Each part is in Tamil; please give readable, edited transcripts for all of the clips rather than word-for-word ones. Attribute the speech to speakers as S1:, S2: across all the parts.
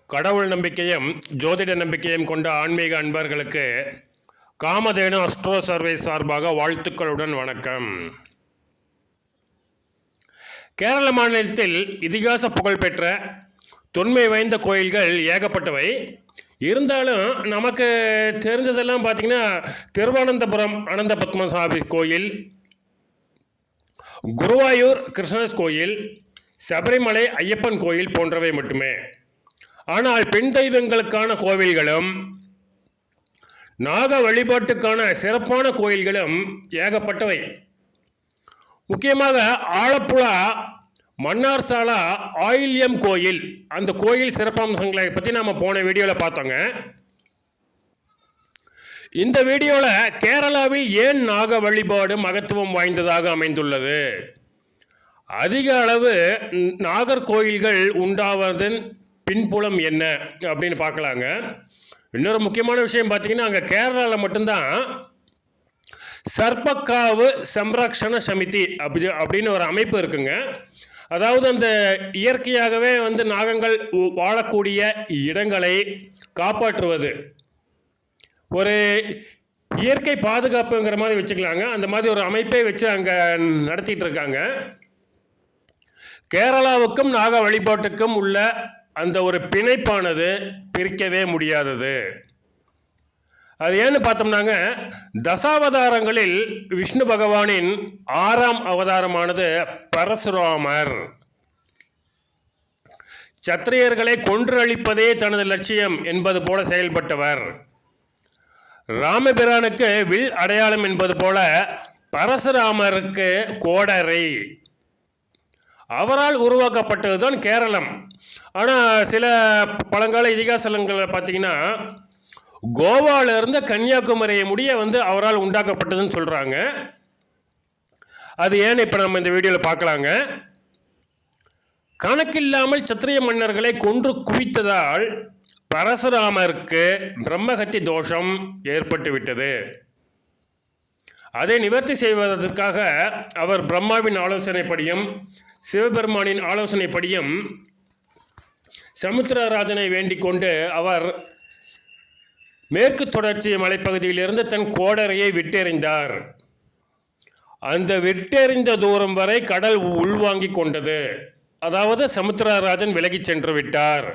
S1: கடவுள் நம்பிக்கையும் ஜோதிட நம்பிக்கையும் கொண்ட ஆன்மீக அன்பர்களுக்கு காமதேனு அஸ்ட்ரோ சர்வீஸ் சார்பாக வாழ்த்துக்களுடன் வணக்கம். கேரள மாநிலத்தில் இதிகாச புகழ்பெற்ற தொன்மை வாய்ந்த கோயில்கள் ஏகப்பட்டவை. இருந்தாலும் நமக்கு தெரிஞ்சதெல்லாம் பார்த்திங்கன்னா திருவனந்தபுரம் அனந்த பத்மசாமி கோயில், குருவாயூர் கிருஷ்ணஸ் கோயில், சபரிமலை ஐயப்பன் கோயில் போன்றவை மட்டுமே. ஆனால் பெண் தெய்வங்களுக்கான கோவில்களும் நாக வழிபாட்டுக்கான சிறப்பான கோயில்களும் ஏகப்பட்டவை. முக்கியமாக ஆலப்புழா மன்னார்சாலா ஆயில்யம் கோயில், அந்த கோயில் சிறப்பம்சங்களை பற்றி நாம் போன வீடியோவில் பார்த்தோங்க. இந்த வீடியோவில் கேரளாவில் ஏன் நாக வழிபாடு மகத்துவம் வாய்ந்ததாக அமைந்துள்ளது, அதிக அளவு நாகர்கோயில்கள் உண்டாவதன் பின்புலம் என்ன அப்படின்னு பார்க்கலாங்க. இன்னொரு முக்கியமான விஷயம் பார்த்தீங்கன்னா, அங்கே கேரளாவில் மட்டும்தான் சர்ப்பக்காவு சம்ரக்ஷண சமிதி அப்படின்னு ஒரு அமைப்பு இருக்குங்க. அதாவது அந்த இயற்கையாகவே நாகங்கள் வாழக்கூடிய இடங்களை காப்பாற்றுவது, ஒரு இயற்கை பாதுகாப்புங்கிற மாதிரி வச்சுக்கலாங்க. அந்த மாதிரி ஒரு அமைப்பை வச்சு அங்கே நடத்திட்டு இருக்காங்க. கேரளாவுக்கும் நாக வழிபாட்டுக்கும் உள்ள அந்த ஒரு பிணைப்பானது பிரிக்கவே முடியாதது. அது ஏன்னு பார்த்தோம்னாங்க, தசாவதாரங்களில் விஷ்ணு பகவானின் 6ஆம் அவதாரமானது பரசுராமர். சத்திரியர்களை கொன்று அழிப்பதே தனது லட்சியம் என்பது போல செயல்பட்டவர். ராமபிரானுக்கு வில் அடையாளம் என்பது போல பரசுராமருக்கு கோடரை. அவரால் உருவாக்கப்பட்டது தான் கேரளம். ஆனால் சில பழங்கால இதிகாசங்களை பார்த்தீங்கன்னா, கோவாவிலிருந்து கன்னியாகுமரியை முடிய அவரால் உண்டாக்கப்பட்டதுன்னு சொல்கிறாங்க. அது ஏன்னு இப்போ நம்ம இந்த வீடியோவில் பார்க்கலாங்க. கணக்கில்லாமல் சத்திரிய மன்னர்களை கொன்று குவித்ததால் பரசுராமருக்கு பிரம்மஹத்தி தோஷம் ஏற்பட்டு விட்டது. அதை நிவர்த்தி செய்வதற்காக அவர் பிரம்மாவின் ஆலோசனைப்படியும் சிவபெருமானின் ஆலோசனைப்படியும் சமுத்திரராஜனை வேண்டிக் கொண்டு அவர் மேற்கு தொடர்ச்சி மலைப்பகுதியிலிருந்து தன் கோடரையை விட்டெறிந்தார். அந்த விட்டெறிந்த தூரம் வரை கடல் உள்வாங்கி கொண்டது. அதாவது சமுத்திரராஜன் விலகிச் சென்று விட்டார்.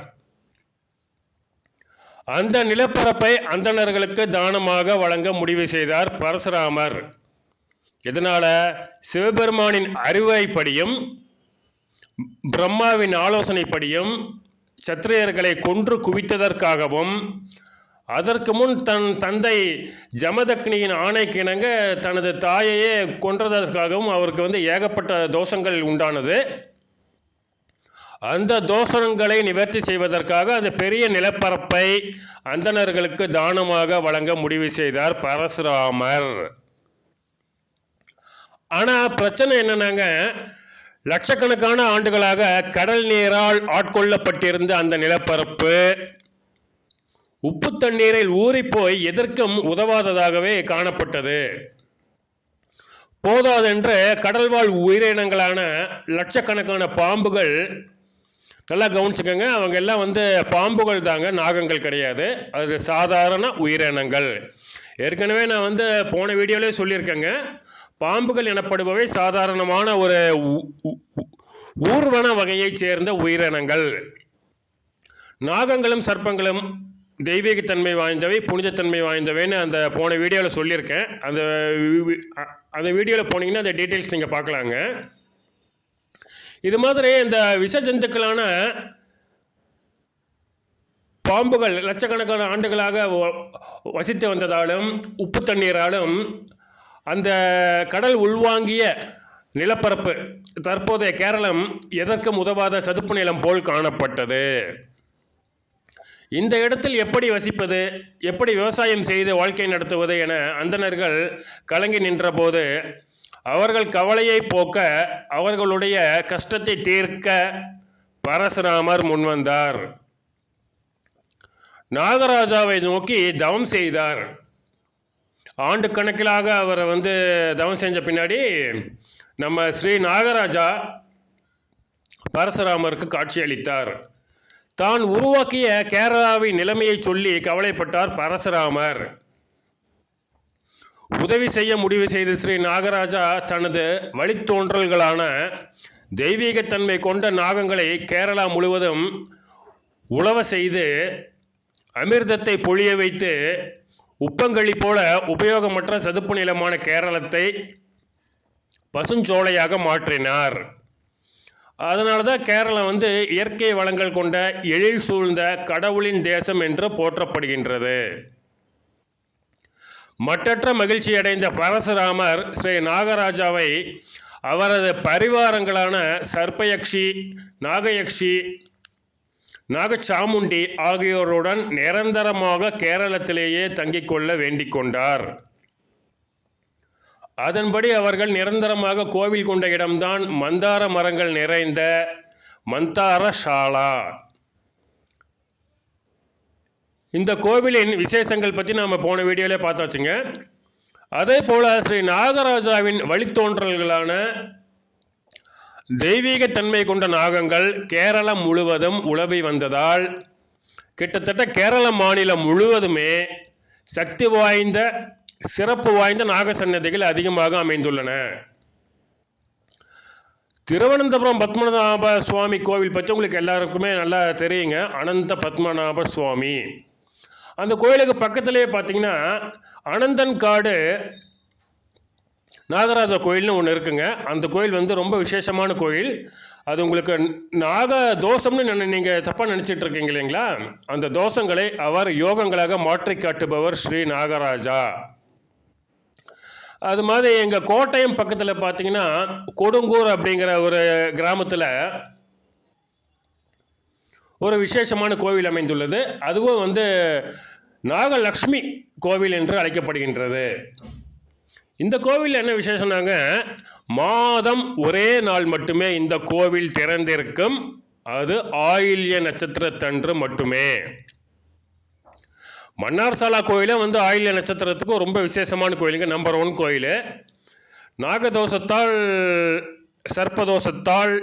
S1: அந்த நிலப்பரப்பை அந்தணர்களுக்கு தானமாக வழங்க முடிவு செய்தார் பரசுராமர். இதனால சிவபெருமானின் அறிவுரைப்படியும் பிரம்மாவின் ஆலோசனைப்படியும் சத்திரியர்களை கொன்று குவித்ததற்காகவும், அதற்கு முன் தன் தந்தை ஜமதக்னியின் ஆணைக்கிணங்க தனது தாயையே கொன்றதற்காகவும் அவருக்கு ஏகப்பட்ட தோஷங்கள் உண்டானது. அந்த தோஷங்களை நிவர்த்தி செய்வதற்காக அந்த பெரிய நிலப்பரப்பை அந்தணர்களுக்கு தானமாக வழங்க முடிவு செய்தார் பரசுராமர். ஆனால் பிரச்சனை என்னன்னாங்க, லட்சக்கணக்கான ஆண்டுகளாக கடல் நீரால் ஆட்கொள்ளப்பட்டிருந்த அந்த நிலப்பரப்பு உப்பு தண்ணீரில் ஊறிப்போய் எதற்கும் உதவாததாகவே காணப்பட்டது. போதாதென்று கடல்வாழ் உயிரினங்களான லட்சக்கணக்கான பாம்புகள், நல்லா கவனிச்சுக்கோங்க, அவங்க எல்லாம் பாம்புகள் தாங்க, நாகங்கள் கிடையாது. அது சாதாரண உயிரினங்கள். ஏற்கனவே நான் போன வீடியோவிலே சொல்லியிருக்கேங்க, பாம்புகள் எனப்படுபவை சாதாரணமான ஒரு ஊர்வன வகையைச் சேர்ந்த உயிரினங்கள். நாகங்களும் சர்ப்பங்களும் தெய்வீகத்தன்மை வாய்ந்தவை, புனிதத்தன்மை வாய்ந்தவைன்னு அந்த போன வீடியோவில் சொல்லியிருக்கேன். அந்த வீடியோவில் போனீங்கன்னா அந்த டீட்டெயில்ஸ் நீங்கள் பார்க்கலாங்க. இது மாதிரி இந்த விஷ ஜந்துக்களான பாம்புகள் லட்சக்கணக்கான ஆண்டுகளாக வசித்து வந்ததாலும் உப்பு தண்ணீராலும் அந்த கடல் உள்வாங்கிய நிலப்பரப்பு தற்போதைய கேரளம் எதற்கும் உதவாத சதுப்பு நிலம் போல் காணப்பட்டது. இந்த இடத்தில் எப்படி வசிப்பது, எப்படி விவசாயம் செய்து வாழ்க்கை நடத்துவது என அந்தணர்கள் கலங்கி நின்றபோது அவர்கள் கவலையை போக்க, அவர்களுடைய கஷ்டத்தை தீர்க்க பரசுராமர் முன்வந்தார். நாகராஜாவை நோக்கி தவம் செய்தார். ஆண்டு கணக்கிலாக அவர் தவம் செஞ்ச பின்னாடி நம்ம ஸ்ரீ நாகராஜா பரசுராமருக்கு காட்சி அளித்தார். தான் உருவாக்கிய கேரளாவின் நிலைமையை சொல்லி கவலைப்பட்டார் பரசுராமர். உதவி செய்ய முடிவு செய்த ஸ்ரீ நாகராஜா தனது வழித்தோன்றல்களான தெய்வீகத்தன்மை கொண்ட நாகங்களை கேரளா முழுவதும் உழவ செய்து அமிர்தத்தை பொழிய வைத்து உப்பங்களி போல உபயோகமற்ற சதுப்பு நிலமான கேரளத்தை பசுஞ்சோலையாக மாற்றினார். அதனால தான் கேரளம் இயற்கை வளங்கள் கொண்ட எழில் சூழ்ந்த கடவுளின் தேசம் என்று போற்றப்படுகின்றது. மற்றற்ற மகிழ்ச்சி அடைந்த பரசுராமர் ஸ்ரீ நாகராஜாவை அவரது பரிவாரங்களான சர்ப்பயக்ஷி, நாகயக்ஷி, நாகசாமுண்டி ஆகியோருடன் நிரந்தரமாக கேரளத்திலேயே தங்கிக் கொள்ள வேண்டிக் கொண்டார். அதன்படி அவர்கள் நிரந்தரமாக கோவில் கொண்ட இடம்தான் மந்தார மரங்கள் நிறைந்த மந்தார சாலா. இந்த கோவிலின் விசேஷங்கள் பற்றி நாம் போன வீடியோவிலே பார்த்தாச்சுங்க. அதே போல் ஸ்ரீ நாகராஜாவின் வழித்தோன்றல்களான தெய்வீகத்தன்மை கொண்ட நாகங்கள் கேரளம் முழுவதும் உலவி வந்ததால் கிட்டத்தட்ட கேரள மாநிலம் முழுவதுமே சக்தி வாய்ந்த சிறப்பு வாய்ந்த நாக சன்னதிகள் அதிகமாக அமைந்துள்ளன. திருவனந்தபுரம் பத்மநாப சுவாமி கோவில் பற்றி உங்களுக்கு எல்லாருக்குமே நல்லா தெரியுங்க. அனந்த பத்மநாப சுவாமி அந்த கோயிலுக்கு பக்கத்திலே பார்த்தீங்கன்னா அனந்தன் காடு நாகராஜா கோயில்னு ஒன்று இருக்குங்க. அந்த கோயில் ரொம்ப விசேஷமான கோயில். அது உங்களுக்கு நாக தோஷம்னு நீங்கள் தப்பாக நினச்சிட்டு இருக்கீங்க இல்லைங்களா? அந்த தோஷங்களை அவர் யோகங்களாக மாற்றி காட்டுபவர் ஸ்ரீ நாகராஜா. அது மாதிரி எங்கள் கோட்டயம் பக்கத்தில் பார்த்தீங்கன்னா கொடுங்கூர் அப்படிங்கிற ஒரு கிராமத்தில் ஒரு விசேஷமான கோவில் அமைந்துள்ளது. அதுவும் நாகலக்ஷ்மி கோவில் என்று அழைக்கப்படுகின்றது. இந்த கோவில் என்ன விசேஷம்னாங்க, மாதம் ஒரே நாள் மட்டுமே இந்த கோவில் திறந்திருக்கும். அது ஆயில்ய நட்சத்திரத்தன்று மட்டுமே. மன்னார்சாலா கோயிலும் ஆயில்ய நட்சத்திரத்துக்கு ரொம்ப விசேஷமான கோயிலுங்க. நம்பர் 1 கோயில். நாகதோஷத்தால் சர்ப்பதோஷத்தால்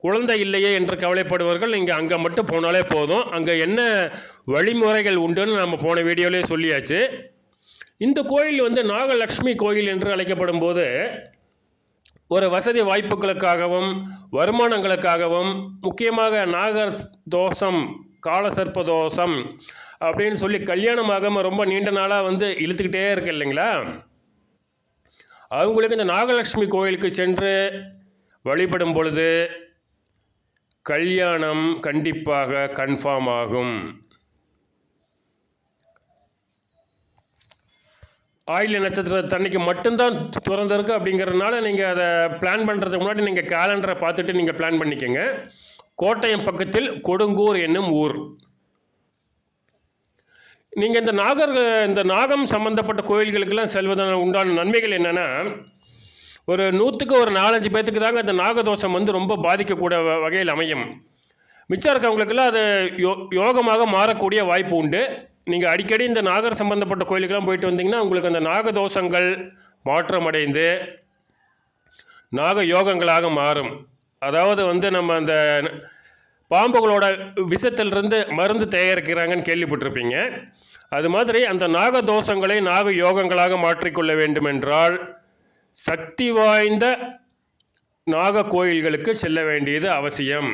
S1: குழந்தை இல்லையே என்று கவலைப்படுவர்கள் நீங்கள் அங்கே மட்டும் போனாலே போதும். அங்கே என்ன வழிமுறைகள் உண்டுன்னு நம்ம போன வீடியோவிலே சொல்லியாச்சு. இந்த கோயில் நாகலக்ஷ்மி கோயில் என்று அழைக்கப்படும் போது ஒரு வசதி வாய்ப்புகளுக்காகவும் வருமானங்களுக்காகவும் முக்கியமாக நாகர் தோஷம், காலசர்ப்ப தோஷம் அப்படின்னு சொல்லி கல்யாணமாகாமல் ரொம்ப நீண்ட நாளாக இழுத்துக்கிட்டே இருக்கு இல்லைங்களா? அவங்களுக்கு இந்த நாகலட்சுமி கோயிலுக்கு சென்று வழிபடும் பொழுது கல்யாணம் கண்டிப்பாக கன்ஃபார்ம் ஆகும். ஆயில்ய நட்சத்திரத்தன்னைக்கு மட்டும்தான் திறந்திருக்கு அப்படிங்கிறதுனால நீங்கள் அதை பிளான் பண்ணுறதுக்கு முன்னாடி நீங்கள் கேலண்டரை பார்த்துட்டு நீங்கள் பிளான் பண்ணிக்கோங்க. கோட்டயம் பக்கத்தில் கொடுங்கூர் என்னும் ஊர். நீங்கள் இந்த நாகம் சம்பந்தப்பட்ட கோயில்களுக்கெல்லாம் செல்வதனால் உண்டான நன்மைகள் என்னென்னா, ஒரு 100க்கு ஒரு 4-5 பேர்த்துக்கு தாங்க இந்த நாகதோஷம் ரொம்ப பாதிக்கக்கூடிய வகையில் அமையும். மிச்சம் இருக்கவங்களுக்கெல்லாம் அது யோகமாக மாறக்கூடிய வாய்ப்பு உண்டு. நீங்கள் அடிக்கடி இந்த நாகர் சம்பந்தப்பட்ட கோயிலுக்கெல்லாம் போயிட்டு வந்தீங்கன்னா உங்களுக்கு அந்த நாகதோஷங்கள் மாற்றமடைந்து நாக யோகங்களாக மாறும். அதாவது நம்ம அந்த பாம்புகளோட விஷத்திலிருந்து மருந்து தயாரிக்கிறாங்கன்னு கேள்விப்பட்டிருப்பீங்க. அது மாதிரி அந்த நாகதோஷங்களை நாக யோகங்களாக மாற்றிக்கொள்ள வேண்டுமென்றால் சக்தி வாய்ந்த நாக கோயில்களுக்கு செல்ல வேண்டியது அவசியம்.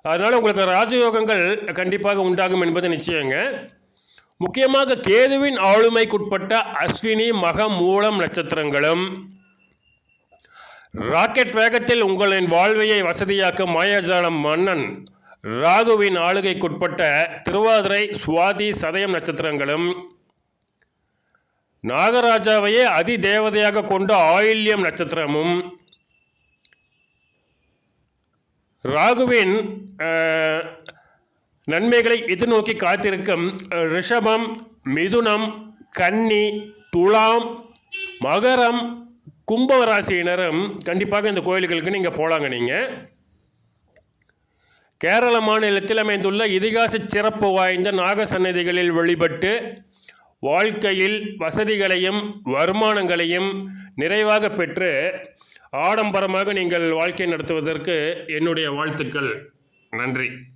S1: அதனால் உங்களுக்கு ராஜயோகங்கள் கண்டிப்பாக உண்டாகும் என்பது நிச்சயங்க. முக்கியமாக கேதுவின் ஆளுமைக்குட்பட்ட அஸ்வினி, மகம், மூலம் நட்சத்திரங்களும் ராக்கெட் வேகத்தில் உங்களின் வாழ்வையை வசதியாக்கும் மாயாஜாலம் மன்னன் ராகுவின் ஆளுகைக்குட்பட்ட திருவாதிரை, சுவாதி, சதயம் நட்சத்திரங்களும் நாகராஜாவையே அதி தேவதையாக கொண்ட ஆயில்யம் நட்சத்திரமும் ராகுவின் நன்மைகளை எதிர்நோக்கி காத்திருக்கும் ரிஷபம், மிதுனம், கன்னி, துலாம், மகரம், கும்பராசியினரும் கண்டிப்பாக இந்த கோயில்களுக்கு நீங்கள் போகலாங்க. நீங்கள் கேரள மாநிலத்தில் அமைந்துள்ள இதிகாச சிறப்பு வாய்ந்த நாக சன்னதிகளில் வழிபட்டு வாழ்க்கையில் வசதிகளையும் வருமானங்களையும் நிறைவாக பெற்று ஆடம்பரமாக நீங்கள் வாழ்க்கை நடத்துவதற்கு என்னுடைய வாழ்த்துக்கள். நன்றி.